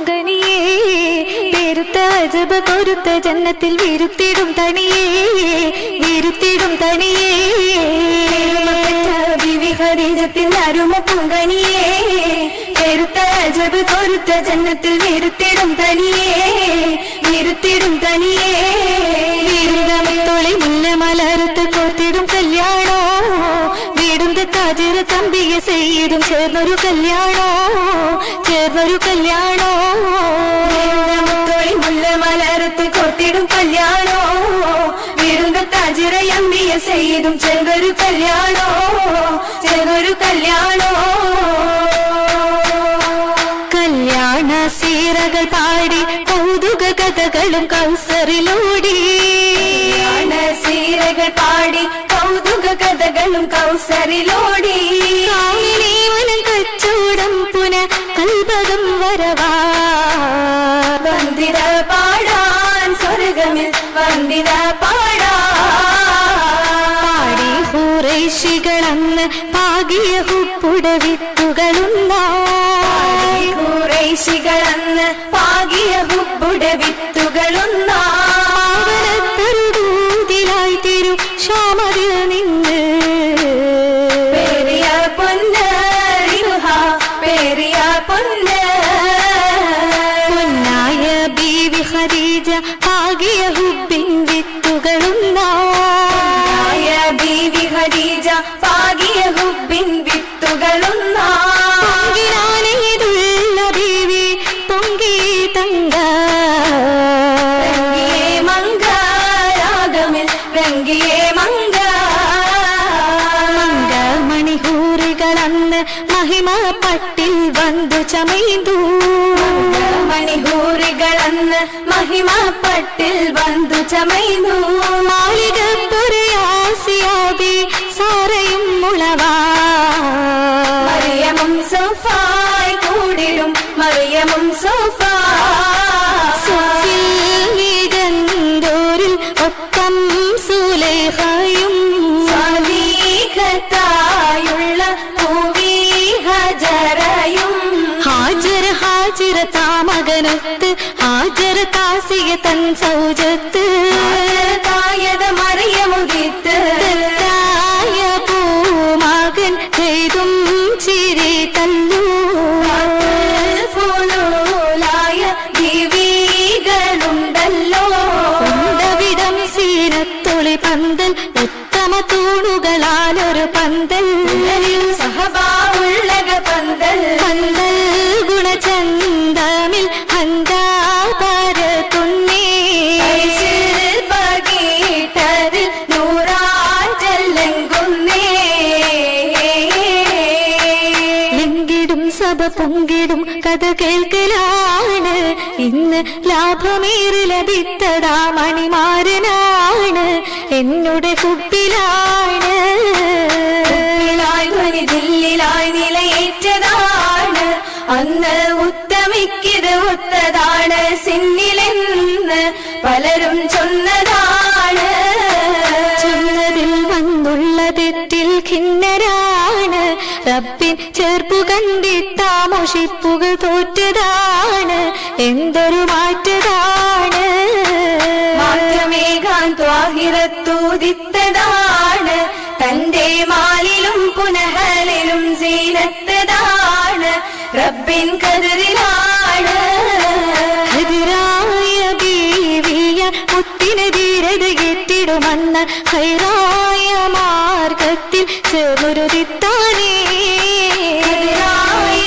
പൊങ്കനിയേ പെരുത്ത അജബ് കൊരുത്ത ജന്നത്തിൽ വിരുത്തിടും തണിയേ വിരുത്തിടും തണിയേ ബീവി ഖദീജത്തിൻ അരുമ പൊങ്കനിയേ പെരുത്ത അജബ് കൊരുത്ത ജന്നത്തിൽ വിരുത്തിടും തണിയേ വിരുത്തിടും തണിയേ വീരുതമത്തൊളി മുല്ല മലർത്ത് കോർത്തിടും കല്യാണോ വീടുന്ന താജിറ തമ്പിയെ ചെയ്തും ചേർന്നൊരു കല്യാണോ ചേർന്നൊരു കല്യാണോ വീരുതമത്തൊളി മുല്ല മലർത്ത് കോർത്തിടും കല്യാണോ വീടുന്ന താജിറ അമ്പിയെ ചെയ്തും ചേർന്നൊരു കല്യാണോ ചേർന്നൊരു കല്യാണോ കല്യാണ സീറകൾ പാടി കൗതുക കഥകളും കൗസറിലൂടി സീറകൾ പാടി കൗതുക കഥകളും കൗസറിലൂടി കാവിലേവനം കച്ചൂടം പുന കൽപകം വരവാ വന്ദിത പാടാൻ സ്വർഗമിൽ വന്ദിത പാടി ഖുറൈശികളന്ന് പാകിയ ഹുപ്പുട വിത്തുകളുണ്ടായി ഖുറൈശികളന്ന് പാകിയ ഹുപ്പുട വിത്തുകളുണ്ടായി തിരു ക്ഷാമതിൽ നിന്ന് പേരിയ പൊന്ന് പേരിയ പൊന്ന് പൊന്നായ ബീവി ഖദീജ പാകിയ ഹുബിൻ വിത്തുകളുണ്ടായ ബീവി ഖദീജ പാകിയ ഹുബിൻ വിത്തുകളുണ്ടായിതുള്ള ബീവി പൊങ്കി തങ്ക മണിഹൂറുകളന്ന് മഹിമ പട്ടിൽ വന്നു ചമൈന്തു മണിഹൂറുകളന്ന് മഹിമ പട്ടിൽ വന്നു ചമൈന്തു മാളികപ്പുരയാസിയാബി സാറയും മുളവാ മറിയമും സോഫായി കൂടിടും മറിയമും സോഫാ ഒപ്പം സുലൈഖയും സാലിഹത്തായുള്ള പൂവി ഹജറയും ഹാജർ ഹാജിറ താമകനത്ത് ഹാജർ കാസിയ തൻ സൗജത്ത് തായത മറിയമുദിത്ത് തായ പൂമകൻ ചെയ്തും ചിരി തല്ലു ഫുലൂലായ ദിവീകളുണ്ടല്ലോ സീനത്തൊളി പന്തൽ ഉത്തമ തൂണുകളാലൊരു പന്തൽ സഹബാവുള്ളക പന്തൽ പന്തൽ ഗുണചന്തമിൽ ഹന്താപരത്തുന്നേ പകീട്ടതിൽ നൂറാറ്റല്ലെങ്കുന്നേ ലിങ്കിടും സഭ പൊങ്കിടും കഥ കേൾക്കലാണ് ഇന്ന് ലാഭമേറി ലഭിത്തതാ മണിമാരനാണ് എന്നുടെ കുപ്പിലാണ് ദില്ലിലായി നിലയേറ്റതാണ് അന്ന് ഉത്തമിക്കിത് ഒത്തതാണ് സിന്നിലെന്ന് പലരും ചൊന്നതാണ് ചൊന്നതിൽ വന്നുള്ള തെറ്റിൽ ഖിന്നരാണ് റബ്ബിൻ ചേർപ്പു കണ്ടിട്ടാ മുഷിപ്പുകൾ തോറ്റതാണ് എന്തൊരു മാറ്റതാണ് മാറ്റമേകാൻ ത്വാഹിറത്തൂതിത്തതാണ് തന്റെ മാലിലും പുനഹലിലും സീനത്തതാണ് റബ്ബിൻ കതിരിലാണ് എതിരായ ബീവിയ മുത്തിനെ ധീരത കെട്ടിടുമെന്ന് ഹൈറായ മാർഗത്തിൽ ചേർന്നുരുതിത്താനേ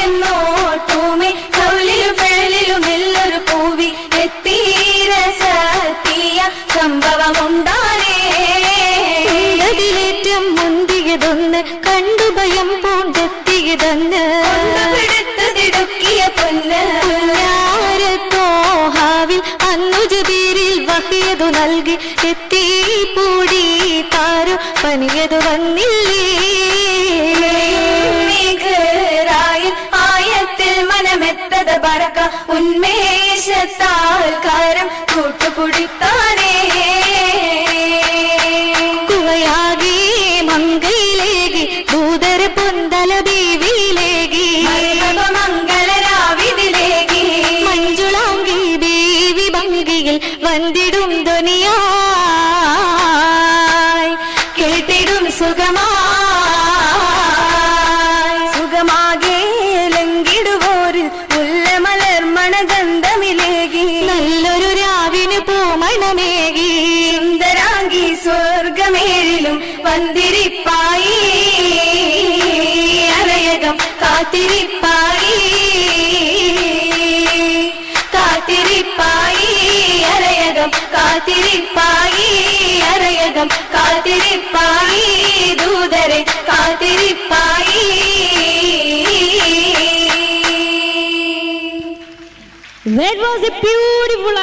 എന്നോട്ടുമേ കൗലിലും ഫെളിലും എല്ലൊരു പൂവി എത്തീര സത്യ സംഭവമുണ്ടാനേ അതിലേറ്റം മുന്തിയതൊന്ന് കണ്ടു ഭയം പൂണ്ടെത്തിയതെന്ന് പിടുത്തതിടുക്കിയ പൊന്ന് തോഹാവിൽ അന്നു ജബീരിൽ വഹിയതു നൽകി എത്തി പൂടി താരു പനിയതു വന്നില്ലേ ആയത്തിൽ മനമെത്തത ബറക ഉന്മേഷത്താൽ കാരം കൂട്ടുപുടിത്താനേ കുവയാകി മങ്കയിലേകി ദൂതര പൊന്തല ബീവിയിലേകി മംഗളരാവിതിലേകി വന്ദിടും ധ്വനിയായി കേട്ടിടും സുഖമാകെ ലംഘിടുവോരിൽ മുല്ലമലർ മണഗന്ധമിലേകി നല്ലൊരു രാവിന് പൂമണമേകി സുന്ദരാംഗി സ്വർഗമേഴിലും വന്ദിരിപ്പായി അരയകം കാത്തിരിപ്പായി അരയകം കാത്തിരിപ്പായി ദൂതരെ കാത്തിരിപ്പായി. That was a beautiful